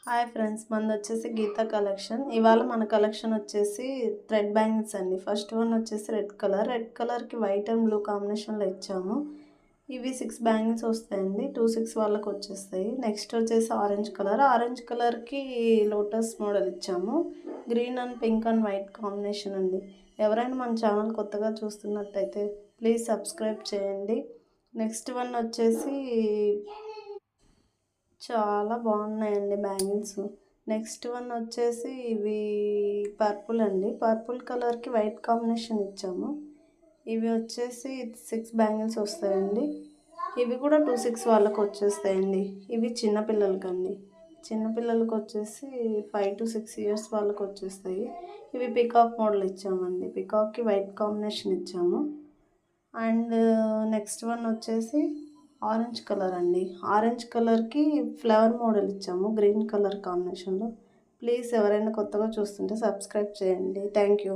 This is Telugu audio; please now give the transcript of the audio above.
హాయ్ ఫ్రెండ్స్, మనది వచ్చేసి గీతా కలెక్షన్. ఇవాళ మన కలెక్షన్ వచ్చేసి థ్రెడ్ బ్యాంగిల్స్ అండి. ఫస్ట్ వన్ వచ్చేసి రెడ్ కలర్కి వైట్ అండ్ బ్లూ కాంబినేషన్లో ఇచ్చాము. ఇవి 6 బ్యాంగిల్స్ వస్తాయండి. 2 6 వాళ్ళకి వచ్చేస్తాయి. నెక్స్ట్ వచ్చేసి ఆరెంజ్ కలర్కి లోటస్ మోడల్ ఇచ్చాము. Green and pink and white combination అండి. ఎవరైనా మన ఛానల్ కొత్తగా చూస్తున్నట్టయితే ప్లీజ్ సబ్స్క్రైబ్ చేయండి. నెక్స్ట్ వన్ వచ్చేసి చాలా బాగున్నాయండి బ్యాంగిల్స్. నెక్స్ట్ వన్ వచ్చేసి ఇవి పర్పుల్ అండి. పర్పుల్ కలర్కి వైట్ కాంబినేషన్ ఇచ్చాము. ఇవి వచ్చేసి 6 బ్యాంగిల్స్ వస్తాయండి. ఇవి కూడా 2 6 వాళ్ళకి వచ్చేస్తాయండి. ఇవి చిన్నపిల్లలకండి. చిన్నపిల్లలకి వచ్చేసి 5 to 6 years వాళ్ళకి వచ్చేస్తాయి. ఇవి పికాక్ మోడల్ ఇచ్చామండి. పికాక్కి వైట్ కాంబినేషన్ ఇచ్చాము. అండ్ నెక్స్ట్ వన్ వచ్చేసి ఆరెంజ్ కలర్ అండి. ఆరెంజ్ కలర్కి ఫ్లవర్ మోడల్ ఇచ్చాము గ్రీన్ కలర్ కాంబినేషన్లో. ప్లీజ్ ఎవరైనా కొత్తగా చూస్తుంటే సబ్స్క్రైబ్ చేయండి. Thank you.